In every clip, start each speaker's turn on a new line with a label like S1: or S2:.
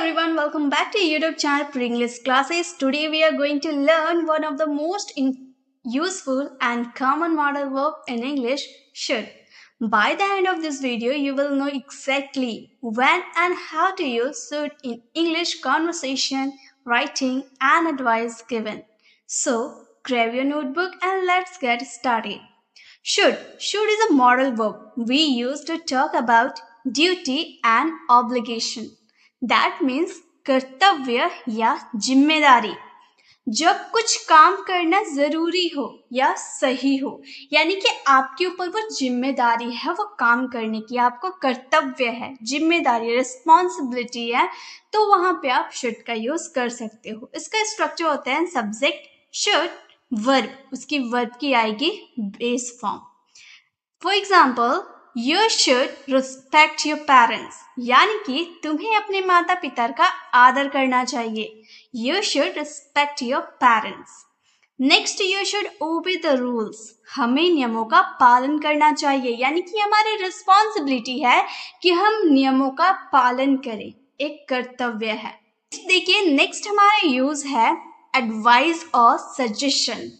S1: everyone, welcome back to YouTube channel Pre-English Classes. Today we are going to learn one of the most useful and common modal verb in English, should. By the end of this video, you will know exactly when and how to use should in English conversation, writing and advice given. So, grab your notebook and let's get started. Should is a modal verb we use to talk about duty and obligation. That means कर्तव्य या जिम्मेदारी. जब कुछ काम करना जरूरी हो या सही हो, यानी कि आपके ऊपर वो जिम्मेदारी है वो काम करने की, आपको कर्तव्य है, जिम्मेदारी, रिस्पॉन्सिबिलिटी है, तो वहां पे आप शुड का यूज कर सकते हो. इसका स्ट्रक्चर होता है सब्जेक्ट शुड, वर्ब, उसकी वर्ब की आएगी base form. For example, You should respect your parents, यानी कि तुम्हें अपने माता पिता का आदर करना चाहिए. You should respect your parents. Next, you should obey the rules. हमें नियमों का पालन करना चाहिए, यानी कि हमारी रिस्पॉन्सिबिलिटी है कि हम नियमों का पालन करें, एक कर्तव्य है. देखिए, नेक्स्ट हमारा यूज है एडवाइस और सजेशन.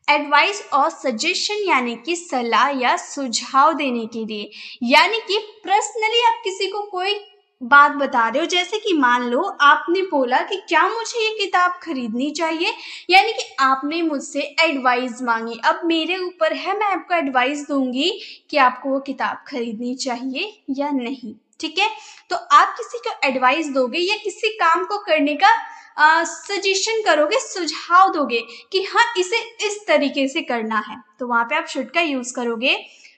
S1: एडवाइस और सजेशन यानी कि सलाह या सुझाव देने के लिए, यानी कि पर्सनली आप किसी को कोई बात बता रहे हो, जैसे कि मान लो आपने बोला कि क्या मुझे ये किताब खरीदनी चाहिए, यानी कि आपने मुझसे एडवाइस मांगी. अब मेरे ऊपर है, मैं आपको एडवाइस दूंगी कि आपको वो किताब खरीदनी चाहिए या नहीं. ठीक है, तो आप किसी को एडवाइस दोगे या किसी काम को करने का सजेशन करोगे, सुझाव दोगे कि हाँ इसे इस तरीके से करना है, तो वहां पे आप शुड का यूज करोगे.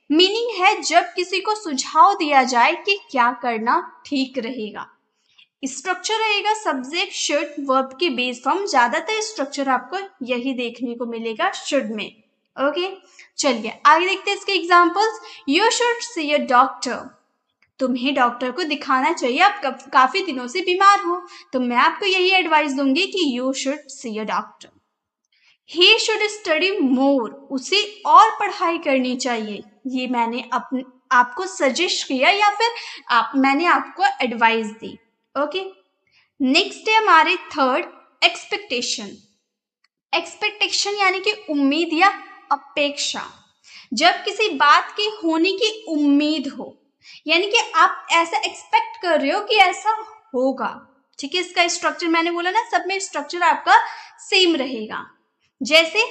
S1: मीनिंग है जब किसी को सुझाव दिया जाए कि क्या करना ठीक रहेगा. स्ट्रक्चर रहेगा सब्जेक्ट शुड, वर्ब की बेस फॉर्म. ज्यादातर स्ट्रक्चर आपको यही देखने को मिलेगा शुड में. ओके, चलिए आगे देखते हैं इसके examples. You should see a doctor. तुम्हें डॉक्टर को दिखाना चाहिए, आप काफी दिनों से बीमार हो, तो मैं आपको यही एडवाइस दूंगी कि you should see a doctor. He should study more. उसे और पढ़ाई करनी चाहिए. ये मैंने आपको सजेस्ट किया या फिर मैंने आपको एडवाइस दी. ओके, नेक्स्ट है हमारे थर्ड एक्सपेक्टेशन. एक्सपेक्टेशन यानी कि उम्मीद या अपेक्षा. जब किसी बात के होने की उम्मीद हो, यानी कि आप ऐसा एक्सपेक्ट कर रहे हो कि ऐसा होगा. ठीक है, इसका स्ट्रक्चर मैंने बोला ना, सब में स्ट्रक्चर आपका सेम रहेगा. जैसे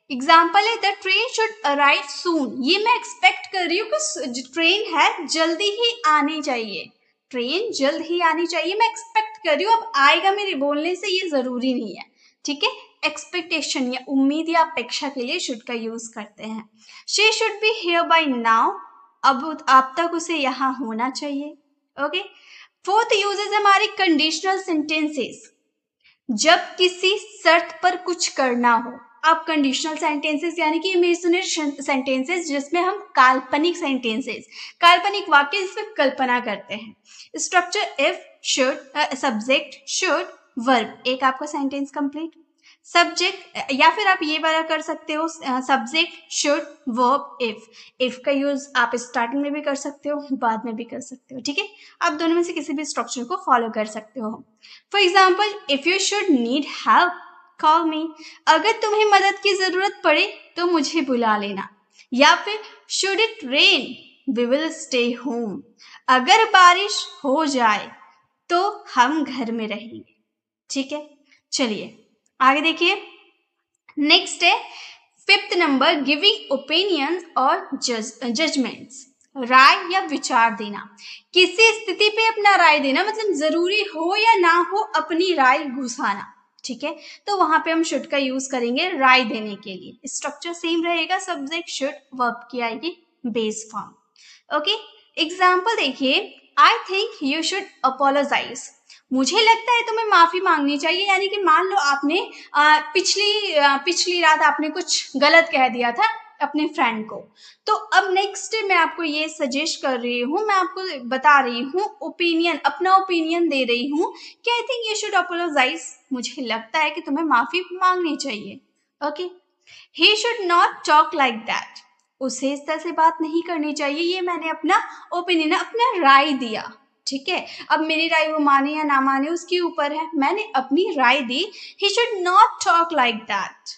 S1: एग्जाम्पल है द ट्रेन शुड अराइव सून. ये मैं एक्सपेक्ट कर रही हूँ कि ट्रेन है जल्दी ही आनी चाहिए, ट्रेन जल्द ही आनी चाहिए, मैं एक्सपेक्ट कर रही हूँ. अब आएगा मेरे बोलने से ये जरूरी नहीं है. ठीक है, एक्सपेक्टेशन या उम्मीद या अपेक्षा के लिए शुड का यूज करते हैं. She should be here bye now. अब तक उसे यहाँ होना चाहिए. ओके, फोर्थ यूजेस हमारे कंडीशनल सेंटेंसेस. जब किसी शर्त पर कुछ करना हो. अब कंडीशनल सेंटेंसेस यानी कि इमेजिनरी सेंटेंसेस, जिसमें हम काल्पनिक सेंटेंसेस, काल्पनिक वाक्य जिसमें कल्पना करते हैं. Structure if, should, subject should, verb, एक आपका सेंटेंस कंप्लीट. सब्जेक्ट या फिर आप ये वाला कर सकते हो, subject should, verb if. If का यूज आप स्टार्टिंग में भी कर सकते हो, बाद में भी कर सकते हो. ठीक है, आप दोनों में से किसी भी स्ट्रक्चर को फॉलो कर सकते हो. For example, if you should need help call मी. अगर तुम्हें मदद की जरूरत पड़े तो मुझे बुला लेना. या फिर should it rain we will stay home. अगर बारिश हो जाए तो हम घर में रहेंगे. ठीक है, चलिए आगे देखिए. नेक्स्ट है फिफ्थ नंबर, गिविंग ओपिनियंस और जजमेंट्स. राय या विचार देना. किसी स्थिति पे अपना राय देना, मतलब जरूरी हो या ना हो अपनी राय घुसाना. ठीक है, तो वहां पे हम शुड का यूज करेंगे राय देने के लिए. स्ट्रक्चर सेम रहेगा, सब्जेक्ट शुड, वर्ब की आएगी बेस फॉर्म. ओके, एग्जाम्पल देखिए. I think you should apologise. मुझे लगता है तुम्हें माफी मांगनी चाहिए, यानी कि मान लो आपने पिछली रात आपने कुछ गलत कह दिया था अपने फ्रेंड को, तो अब नेक्स्ट मैं आपको ये सजेस्ट कर रही हूँ, मैं आपको बता रही हूँ ओपिनियन, अपना ओपिनियन दे रही हूँ कि I think you should apologise. मुझे लगता है कि तुम्हें माफी मांगनी चाहिए. Okay, he should not talk like that. उसे इस तरह से बात नहीं करनी चाहिए. ये मैंने अपना ओपिनियन, अपना राय दिया. ठीक है, अब मेरी राय वो माने या ना माने उसके ऊपर है, मैंने अपनी राय दी। He should not talk like that.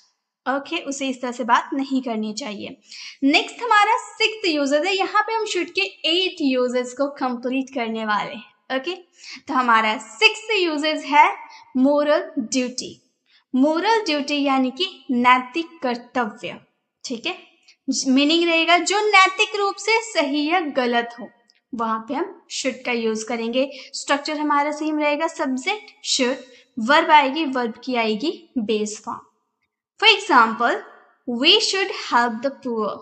S1: Okay, उसे इस तरह से बात नहीं करनी चाहिए। नेक्स्ट हमारा 6th यूजेस है, यहाँ पे हम शुड के 8 यूजेस को कंप्लीट करने वाले हैं। ओके, तो हमारा 6th यूजेस है मोरल ड्यूटी। मोरल ड्यूटी यानी कि नैतिक कर्तव्य। ठीक है, मीनिंग रहेगा जो नैतिक रूप से सही या गलत हो, वहां पे हम शुड का यूज करेंगे। स्ट्रक्चर हमारा सेम रहेगा, सब्जेक्ट शुड, वर्ब आएगी, वर्ब की आएगी base form. For example, we should help the poor,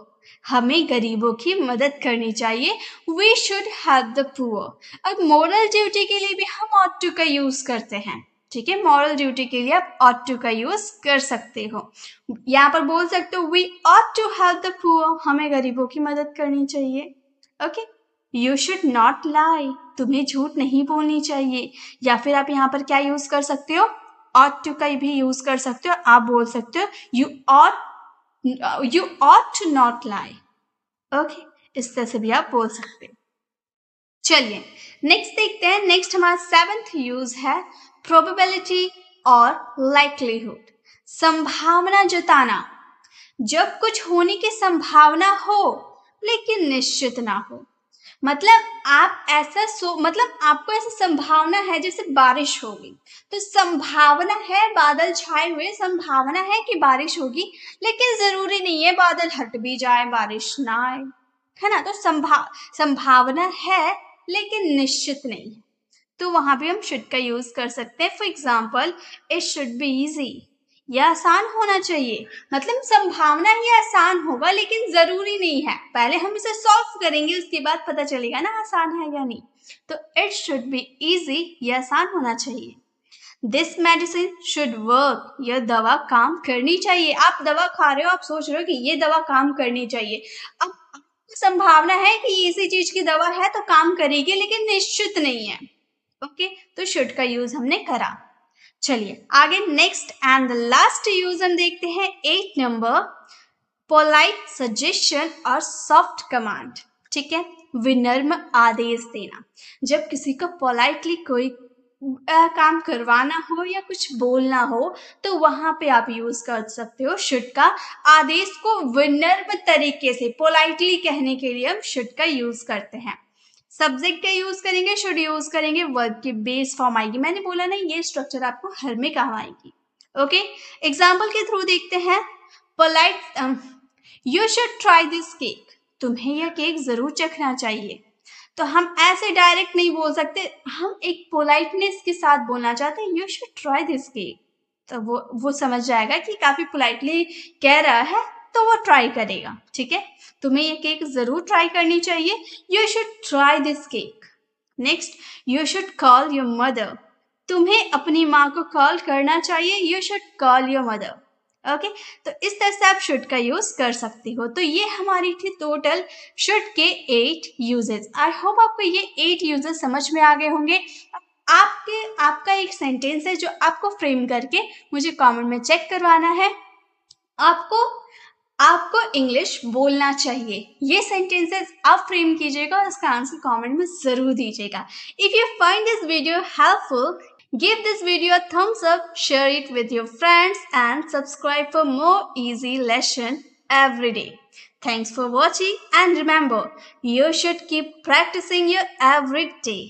S1: हमें गरीबों की मदद करनी चाहिए। We should help the poor. अब मोरल ड्यूटी के लिए भी हम ought to का यूज करते हैं। ठीक है, मॉरल ड्यूटी के लिए आप ought to का यूज कर सकते हो। यहाँ पर बोल सकते हो we ought to help the poor, हमें गरीबों की मदद करनी चाहिए। Okay, you should not lie, तुम्हें झूठ नहीं बोलनी चाहिए। या फिर आप यहाँ पर क्या यूज कर सकते हो, ought to का भी यूज कर सकते हो। आप बोल सकते हो you ought to not lie। Okay, इस तरह से भी आप बोल सकते हो। चलिए नेक्स्ट देखते हैं। नेक्स्ट हमारा 7th यूज है प्रोबेबिलिटी और लाइक्लीहुड, संभावना जताना। जब कुछ होने की संभावना हो लेकिन निश्चित ना हो, मतलब आप ऐसा मतलब आपको ऐसी संभावना है जैसे बारिश होगी, तो संभावना है, बादल छाए हुए, संभावना है कि बारिश होगी, लेकिन जरूरी नहीं है बादल हट भी जाए, बारिश ना आए, है ना। तो संभावना है लेकिन निश्चित नहीं है, तो वहां भी हम शुड का यूज कर सकते हैं। For example, it should be easy, यह आसान होना चाहिए। मतलब संभावना ही आसान होगा लेकिन जरूरी नहीं है, पहले हम इसे सॉल्व करेंगे उसके बाद पता चलेगा ना आसान है या नहीं। तो इट शुड बी इजी, यह आसान होना चाहिए। दिस मेडिसिन शुड वर्क, यह दवा काम करनी चाहिए। आप दवा खा रहे हो, आप सोच रहे हो कि ये दवा काम करनी चाहिए। अब संभावना है कि इसी चीज की दवा है तो काम करेगी, लेकिन निश्चित नहीं है। ओके, तो शुड का यूज हमने करा। चलिए आगे नेक्स्ट एंड लास्ट यूज हम देखते हैं 8 नंबर, पोलाइट सजेशन और सॉफ्ट कमांड। ठीक है, विनम्र आदेश देना। जब किसी को पोलाइटली कोई काम करवाना हो या कुछ बोलना हो, तो वहां पे आप यूज कर सकते हो शुड का। आदेश को विनम्र तरीके से पोलाइटली कहने के लिए हम शुड का यूज करते हैं। सब्जेक्ट का यूज करेंगे, शुड यूज करेंगे, वर्ब की बेस फॉर्म आएगी। मैंने बोला ना ये स्ट्रक्चर आपको हर में काम आएगी। ओके, एग्जाम्पल के थ्रू देखते हैं। Polite, you should try this cake, तुम्हें यह केक जरूर चखना चाहिए। तो हम ऐसे डायरेक्ट नहीं बोल सकते, हम एक पोलाइटनेस के साथ बोलना चाहते हैं, you should try this cake. तो वो समझ जाएगा कि काफी पोलाइटली कह रहा है, तो वो ट्राई करेगा। ठीक है, तुम्हें ये केक जरूर ट्राई करनी चाहिए, you should try this cake. Next, you should call your mother, तुम्हें अपनी माँ को कॉल करना चाहिए, you should call your mother. Okay, तो इस तरह से आप शुड का यूज कर सकते हो। तो ये हमारी थी टोटल शुड के 8 यूजेस। आई होप आपको ये 8 यूजेस समझ में आ गए होंगे। आपका एक सेंटेंस है जो आपको फ्रेम करके मुझे कमेंट में चेक करवाना है। आपको इंग्लिश बोलना चाहिए। ये सेंटेंसेस आप फ्रेम कीजिएगा और इसका आंसर कमेंट में जरूर दीजिएगा। If you find this video helpful, give this video a thumbs up, share it with your friends and subscribe for more easy lesson every day. Thanks for watching and remember, you should keep practicing your every day.